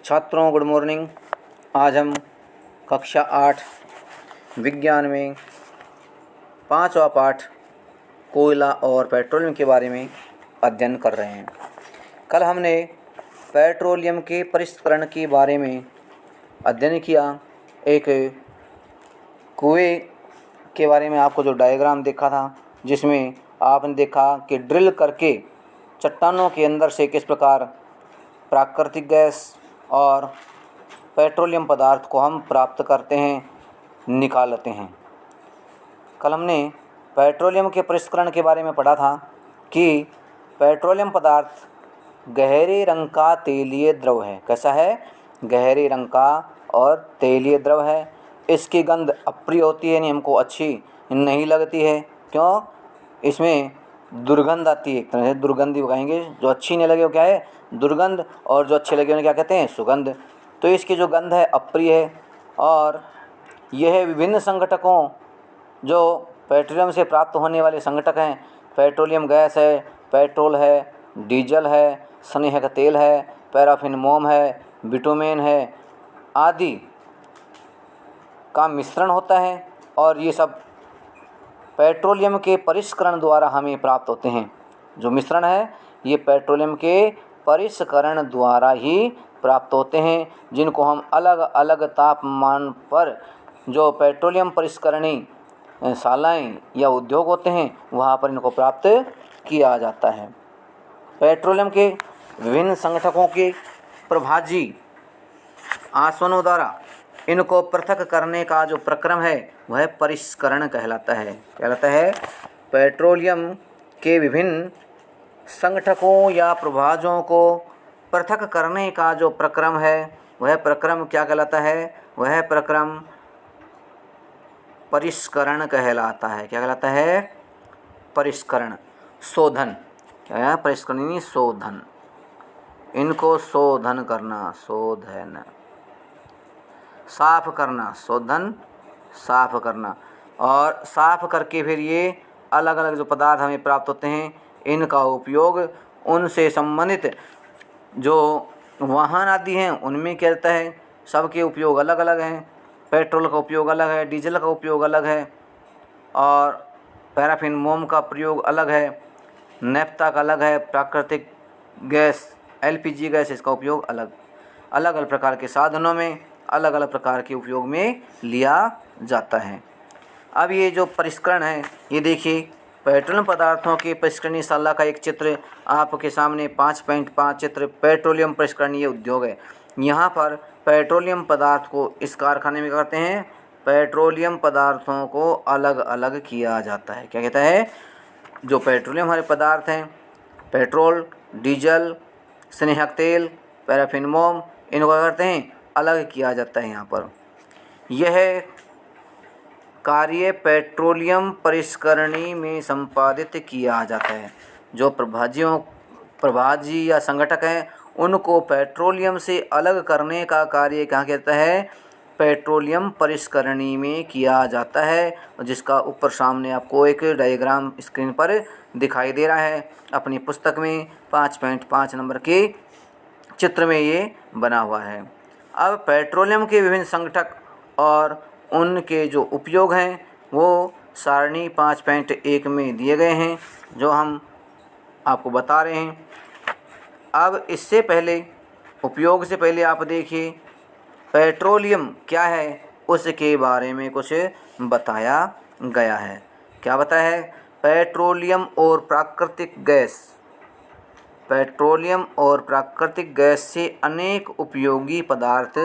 छात्रों good morning. आज हम कक्षा 8 विज्ञान में 5वां पाठ कोयला और पेट्रोलियम के बारे में अध्ययन कर रहे हैं। कल हमने पेट्रोलियम के परिष्करण के बारे में अध्ययन किया। एक कुएं के बारे में आपको जो डायग्राम देखा था, जिसमें आपने देखा कि ड्रिल करके चट्टानों के अंदर से किस प्रकार प्राकृतिक गैस और पेट्रोलियम पदार्थ को हम प्राप्त करते हैं, निकालते हैं। कल हमने पेट्रोलियम के परिष्करण के बारे में पढ़ा था कि पेट्रोलियम पदार्थ गहरे रंग का तेलीय द्रव है। कैसा है? गहरे रंग का और तेलीय द्रव है। इसकी गंध अप्रिय होती है, यानी हमको अच्छी नहीं लगती है। क्यों? इसमें दुर्गंध आती है, एक तरह से दुर्गंधी कहेंगे। जो अच्छी नहीं लगे वो क्या है? दुर्गंध, और जो अच्छे लगे उन्हें क्या कहते हैं? सुगंध। तो इसकी जो गंध है अप्रिय है। और यह विभिन्न संघटकों जो पेट्रोलियम से प्राप्त होने वाले संघटक हैं, पेट्रोलियम गैस है, पेट्रोल है, डीजल है, स्नेहक तेल है, पैराफिन मोम है, बिटुमेन है आदि का मिश्रण होता है। और ये सब पेट्रोलियम के परिष्करण द्वारा हमें प्राप्त होते हैं। जो मिश्रण है ये पेट्रोलियम के परिष्करण द्वारा ही प्राप्त होते हैं, जिनको हम अलग अलग तापमान पर जो पेट्रोलियम परिष्करणी शालाएँ या उद्योग होते हैं वहाँ पर इनको प्राप्त किया जाता है। पेट्रोलियम के विभिन्न संगठकों के प्रभाजी आसनों द्वारा इनको पृथक करने का जो प्रक्रम है वह परिष्करण कहलाता है। कहलाता है पेट्रोलियम के विभिन्न संगठकों या प्रभाजों को पृथक करने का जो प्रक्रम है वह प्रक्रम क्या कहलाता है? वह प्रक्रम परिष्करण कहलाता है। क्या कहलाता है? परिष्करण, शोधन। क्या है? परिष्करण, शोधन। इनको शोधन करना, शोधन, साफ करना, शोधन साफ करना। और साफ करके फिर ये अलग अलग जो पदार्थ हमें प्राप्त होते हैं इनका उपयोग उनसे संबंधित जो वाहन आदि हैं उनमें किया जाता है। सबके उपयोग अलग अलग हैं। पेट्रोल का उपयोग अलग है, डीजल का उपयोग अलग है, और पैराफिन मोम का प्रयोग अलग है, नैफ्ता का अलग है, प्राकृतिक गैस एलपीजी गैस इसका उपयोग अलग अलग प्रकार के साधनों में अलग अलग प्रकार के उपयोग में लिया जाता है। अब ये जो परिष्करण है, ये देखिए पेट्रोलियम पदार्थों की परिष्करणशाला का एक चित्र आपके सामने 5.5 चित्र पेट्रोलियम परिष्करणीय उद्योग है। यहाँ पर पेट्रोलियम पदार्थ को इस कारखाने में करते हैं, पेट्रोलियम पदार्थों को अलग अलग किया जाता है। क्या कहता है? जो पेट्रोलियम हमारे पदार्थ हैं, पेट्रोल, डीजल, स्नेहक तेल, पैराफिन मोम, इनको क्या करते हैं? अलग किया जाता है। यहाँ पर यह कार्य पेट्रोलियम परिष्करणी में संपादित किया जाता है। जो प्रभाजी या संगठक हैं उनको पेट्रोलियम से अलग करने का कार्य क्या कहता है? पेट्रोलियम परिष्करणी में किया जाता है, जिसका ऊपर सामने आपको एक डायग्राम स्क्रीन पर दिखाई दे रहा है। अपनी पुस्तक में 5.5 नंबर के चित्र में ये बना हुआ है। अब पेट्रोलियम के विभिन्न संगठक और उनके जो उपयोग हैं वो सारणी 5.1 में दिए गए हैं, जो हम आपको बता रहे हैं। अब इससे पहले, उपयोग से पहले आप देखिए पेट्रोलियम क्या है उसके बारे में कुछ बताया गया है। क्या बताया है? पेट्रोलियम और प्राकृतिक गैस, पेट्रोलियम और प्राकृतिक गैस से अनेक उपयोगी पदार्थ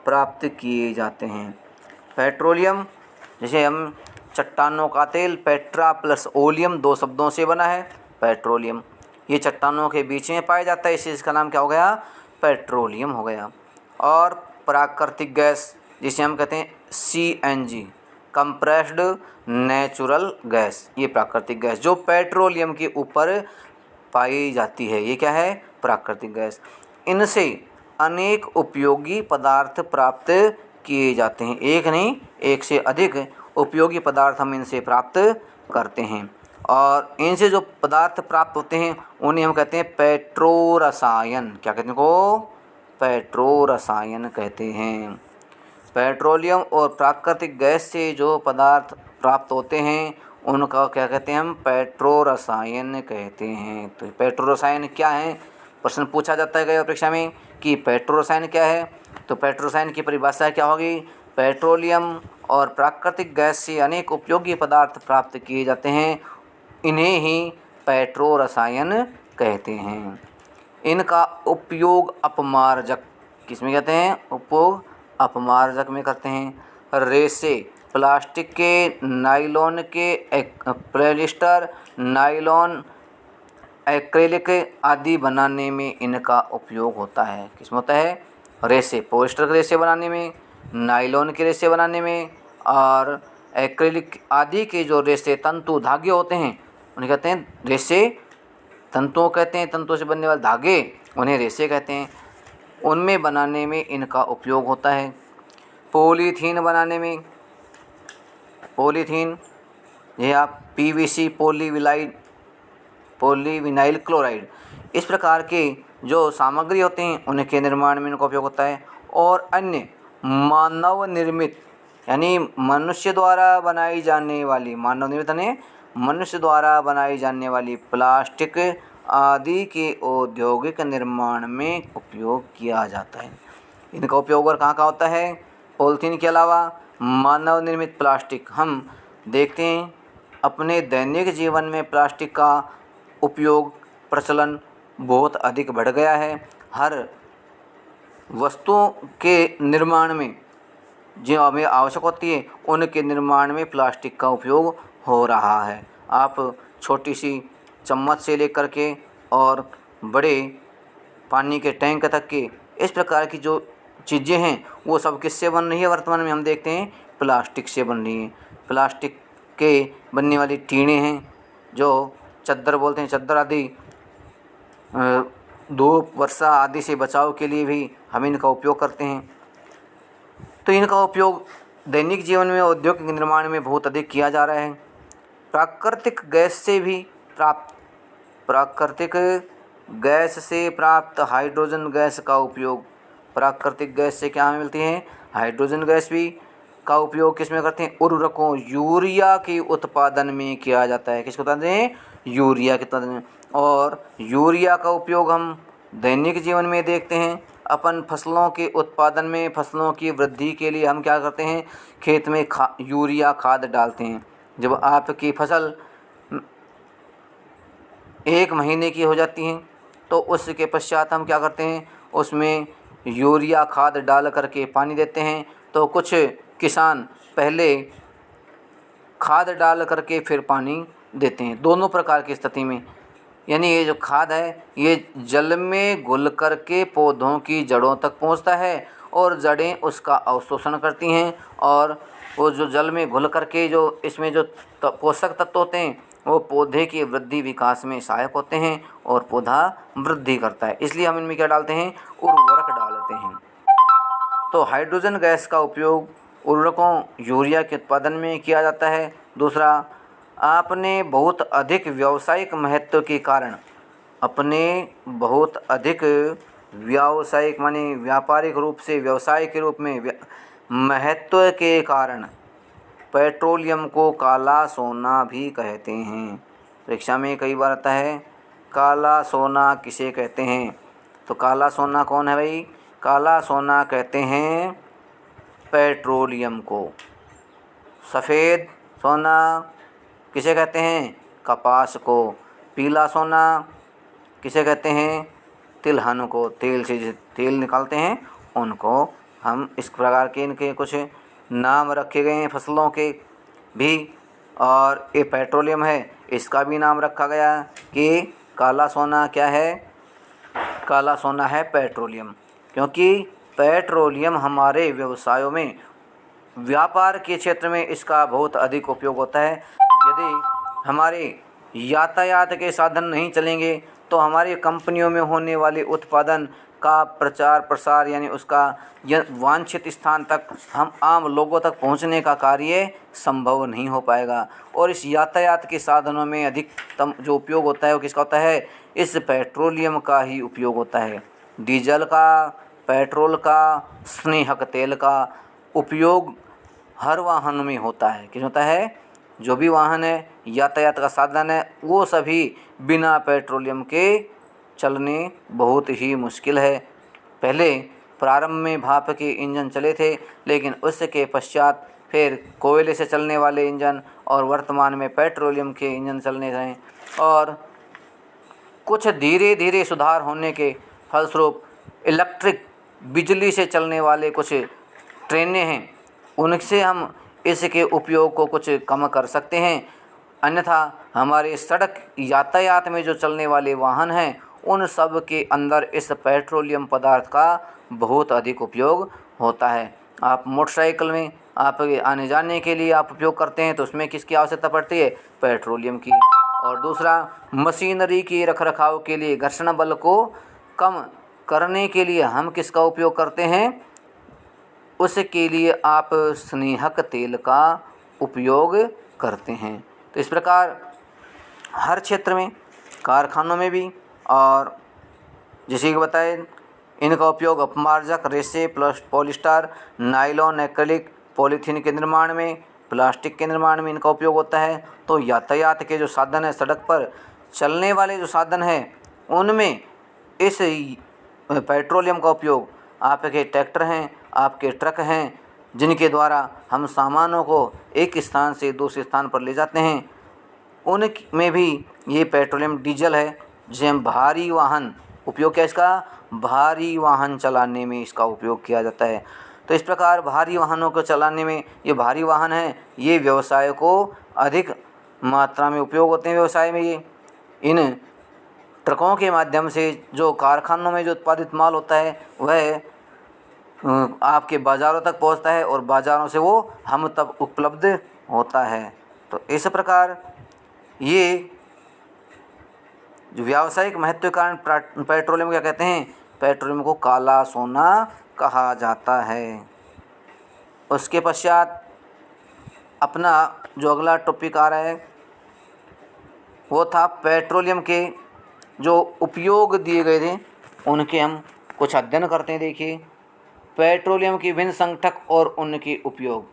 प्राप्त किए जाते हैं। पेट्रोलियम, जैसे हम चट्टानों का तेल, पेट्रा प्लस ओलियम 2 शब्दों से बना है पेट्रोलियम। ये चट्टानों के बीच में पाया जाता है, इसलिए इसका नाम क्या हो गया? पेट्रोलियम हो गया। और प्राकृतिक गैस जिसे हम कहते हैं CNG, कंप्रेस्ड नेचुरल गैस, ये प्राकृतिक गैस जो पेट्रोलियम के ऊपर पाई जाती है, ये क्या है? प्राकृतिक गैस। इनसे अनेक उपयोगी पदार्थ प्राप्त किए जाते हैं। एक नहीं, एक से अधिक उपयोगी पदार्थ हम इनसे प्राप्त करते हैं। और इनसे जो पदार्थ प्राप्त होते हैं उन्हें हम कहते हैं पेट्रो रसायन। क्या कहते हैं इनको? पेट्रो रसायन कहते हैं। पेट्रोलियम और प्राकृतिक गैस से जो पदार्थ प्राप्त होते हैं उनका क्या कहते हैं हम? पेट्रो रसायन कहते हैं। तो पेट्रो रसायन क्या है? प्रश्न पूछा जाता है कई बार परीक्षा में कि पेट्रो रसायन क्या है। तो पेट्रो रसायन की परिभाषा क्या होगी? पेट्रोलियम और प्राकृतिक गैस से अनेक उपयोगी पदार्थ प्राप्त किए जाते हैं, इन्हें ही पेट्रो रसायन कहते हैं। इनका उपयोग अपमार्जक किसमें कहते हैं? उपयोग अपमार्जक में करते हैं। रेसे प्लास्टिक के, नायलॉन के, पॉलिएस्टर, नायलॉन, एक्रेलिक आदि बनाने में इनका उपयोग होता है। किसमें होता है? रेसे, पॉलिएस्टर के रेसे बनाने में, नायलॉन के रेसे बनाने में, और एक्रेलिक आदि के जो रेसे तंतु धागे होते हैं उन्हें कहते हैं रेसे। तंतुओं कहते हैं, तंतुओं से बनने वाले धागे उन्हें रेसे कहते हैं, उनमें बनाने में इनका उपयोग होता है। पॉलीथीन बनाने में, पॉलीथीन ये आप पीवीसी, पॉलीविनाइल क्लोराइड, इस प्रकार के जो सामग्री होते हैं उनके निर्माण में इनका उपयोग होता है। और अन्य मानव निर्मित यानी मनुष्य द्वारा बनाई जाने वाली, मानव निर्मित यानी मनुष्य द्वारा बनाई जाने वाली प्लास्टिक आदि के औद्योगिक निर्माण में उपयोग किया जाता है। इनका उपयोग और कहाँ होता है? पॉलीथीन के अलावा मानव निर्मित प्लास्टिक, हम देखते हैं अपने दैनिक जीवन में प्लास्टिक का उपयोग, प्रचलन बहुत अधिक बढ़ गया है। हर वस्तुओं के निर्माण में जो हमें आवश्यक होती है उनके निर्माण में प्लास्टिक का उपयोग हो रहा है। आप छोटी सी चम्मच से लेकर के और बड़े पानी के टैंक तक के इस प्रकार की जो चीज़ें हैं वो सब किससे बन रही है? वर्तमान में हम देखते हैं प्लास्टिक से बन रही हैं। प्लास्टिक के बनने वाली टीनें हैं जो चद्दर बोलते हैं, चद्दर आदि, धूप वर्षा आदि से बचाव के लिए भी हम इनका उपयोग करते हैं। तो इनका उपयोग दैनिक जीवन में, औद्योगिक निर्माण में बहुत अधिक किया जा रहा है। प्राकृतिक गैस से प्राप्त हाइड्रोजन गैस का उपयोग, प्राकृतिक गैस से क्या हमें मिलती है? हाइड्रोजन गैस भी का उपयोग किसमें करते हैं? उर्वरकों, यूरिया के उत्पादन में किया जाता है। किसको उत्पादन में? यूरिया के उत्पादन में। और यूरिया का उपयोग हम दैनिक जीवन में देखते हैं। अपन फसलों के उत्पादन में, फसलों की वृद्धि के लिए हम क्या करते हैं? खेत में यूरिया खाद डालते हैं। जब आपकी फसल 1 महीने की हो जाती हैं तो उसके पश्चात हम क्या करते हैं? उसमें यूरिया खाद डाल करके पानी देते हैं। तो कुछ किसान पहले खाद डाल करके फिर पानी देते हैं, दोनों प्रकार की स्थिति में। यानी ये जो खाद है ये जल में घुल करके पौधों की जड़ों तक पहुंचता है और जड़ें उसका अवशोषण करती हैं, और वो जो जल में घुल करके जो इसमें जो पोषक तत्व होते हैं वो पौधे की वृद्धि विकास में सहायक होते हैं और पौधा वृद्धि करता है। इसलिए हम इनमें क्या डालते हैं? उर्वरक डालते हैं। तो हाइड्रोजन गैस का उपयोग उर्वरकों, यूरिया के उत्पादन में किया जाता है। दूसरा, अपने बहुत अधिक व्यावसायिक महत्व के कारण, अपने बहुत अधिक व्यावसायिक माने व्यापारिक रूप से, व्यवसाय के रूप में महत्व के कारण पेट्रोलियम को काला सोना भी कहते हैं। परीक्षा में कई बार आता है काला सोना किसे कहते हैं? तो काला सोना कौन है भाई? काला सोना कहते हैं पेट्रोलियम को। सफ़ेद सोना किसे कहते हैं? कपास को। पीला सोना किसे कहते हैं? तिलहन को। तेल से तेल निकालते हैं उनको हम इस प्रकार के इनके कुछ नाम रखे गए हैं फसलों के भी। और ये पेट्रोलियम है, इसका भी नाम रखा गया कि काला सोना क्या है? काला सोना है पेट्रोलियम, क्योंकि पेट्रोलियम हमारे व्यवसायों में, व्यापार के क्षेत्र में इसका बहुत अधिक उपयोग होता है। यदि हमारे यातायात के साधन नहीं चलेंगे तो हमारी कंपनियों में होने वाले उत्पादन का प्रचार प्रसार यानी उसका वांछित स्थान तक, हम आम लोगों तक पहुंचने का कार्य संभव नहीं हो पाएगा। और इस यातायात के साधनों में अधिकतम जो उपयोग होता है वो किसका होता है? इस पेट्रोलियम का ही उपयोग होता है। डीजल का, पेट्रोल का, स्नेहक तेल का उपयोग हर वाहन में होता है। किस होता है? जो भी वाहन है, यातायात का साधन है, वो सभी बिना पेट्रोलियम के चलने बहुत ही मुश्किल है। पहले प्रारंभ में भाप के इंजन चले थे, लेकिन उसके पश्चात फिर कोयले से चलने वाले इंजन और वर्तमान में पेट्रोलियम के इंजन चलने लगे और कुछ धीरे धीरे सुधार होने के फलस्वरूप इलेक्ट्रिक बिजली से चलने वाले कुछ ट्रेनें हैं, उनसे हम इसके उपयोग को कुछ कम कर सकते हैं। अन्यथा हमारे सड़क यातायात में जो चलने वाले वाहन हैं, उन सब के अंदर इस पेट्रोलियम पदार्थ का बहुत अधिक उपयोग होता है। आप मोटरसाइकिल में आप आने जाने के लिए आप उपयोग करते हैं तो उसमें किसकी आवश्यकता पड़ती है? पेट्रोलियम की। और दूसरा, मशीनरी के रखरखाव के लिए घर्षण बल को कम करने के लिए हम किसका उपयोग करते हैं? उसके लिए आप स्नेहक तेल का उपयोग करते हैं। तो इस प्रकार हर क्षेत्र में, कारखानों में भी, और जैसे कि बताए, इनका उपयोग अपमार्जक, रेसे, पॉलिस्टर, नायलॉन, एक्रिलिक, पॉलीथीन के निर्माण में, प्लास्टिक के निर्माण में इनका उपयोग होता है। तो यातायात के जो साधन है, सड़क पर चलने वाले जो साधन हैं, उनमें इस पेट्रोलियम का उपयोग, आपके ट्रैक्टर हैं, आपके ट्रक हैं, जिनके द्वारा हम सामानों को एक स्थान से दूसरे स्थान पर ले जाते हैं, उनमें भी ये पेट्रोलियम डीजल है, जिसे हम भारी वाहन, उपयोग क्या इसका? भारी वाहन चलाने में इसका उपयोग किया जाता है। तो इस प्रकार भारी वाहनों को चलाने में, ये भारी वाहन हैं, ये व्यवसाय को अधिक मात्रा में उपयोग होते हैं। व्यवसाय में ये इन ट्रकों के माध्यम से जो कारखानों में जो उत्पादित माल होता है, वह आपके बाज़ारों तक पहुंचता है और बाज़ारों से वो हम तक उपलब्ध होता है। तो इस प्रकार ये जो व्यावसायिक महत्व के कारण पेट्रोलियम क्या कहते हैं? पेट्रोलियम को काला सोना कहा जाता है। उसके पश्चात अपना जो अगला टॉपिक आ रहा है, वो था पेट्रोलियम के जो उपयोग दिए गए थे, उनके हम कुछ अध्ययन करते हैं। देखिए, पेट्रोलियम के विभिन्न संगठक और उनके उपयोग,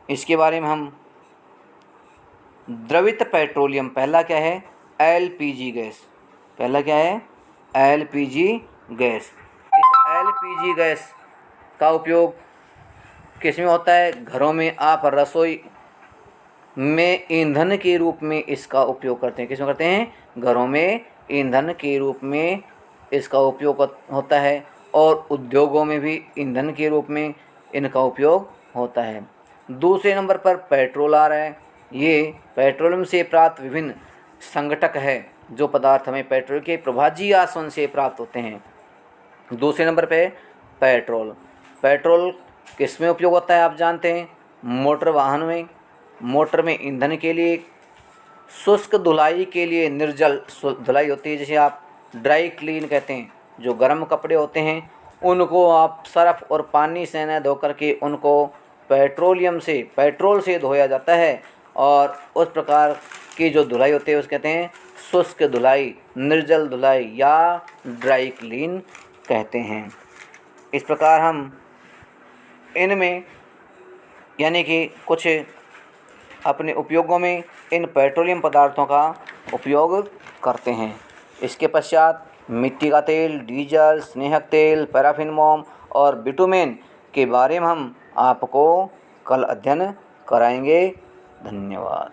इसके बारे में हम द्रवित पेट्रोलियम, पहला क्या है? LPG gas. पहला क्या है? LPG gas. इस एलपीजी गैस का उपयोग किस में होता है? घरों में आप रसोई में ईंधन के रूप में इसका उपयोग करते हैं। किस में करते हैं? घरों में ईंधन के रूप में इसका उपयोग होता है और उद्योगों में भी ईंधन के रूप में इनका उपयोग होता है। दूसरे नंबर पर पेट्रोल आ रहा है। ये पेट्रोलियम से प्राप्त विभिन्न संगठक है, जो पदार्थ हमें पेट्रोल के प्रभाजी आसवन से प्राप्त होते हैं। दूसरे नंबर पे पेट्रोल। पेट्रोल किस में उपयोग होता है? आप जानते हैं, मोटर वाहन में, मोटर में ईंधन के लिए, शुष्क धुलाई के लिए निर्जल धुलाई होती है, जिसे आप ड्राई क्लीन कहते हैं। जो गर्म कपड़े होते हैं, उनको आप सर्फ और पानी से न धो करके उनको पेट्रोल से धोया जाता है, और उस प्रकार की जो धुलाई होती है उसे कहते हैं शुष्क धुलाई, निर्जल धुलाई या ड्राई क्लीन कहते हैं। इस प्रकार हम इनमें यानी कि कुछ अपने उपयोगों में इन पेट्रोलियम पदार्थों का उपयोग करते हैं। इसके पश्चात मिट्टी का तेल, डीजल, स्नेहक तेल, पैराफिन मोम और बिटुमेन के बारे में हम आपको कल अध्ययन कराएंगे। धन्यवाद।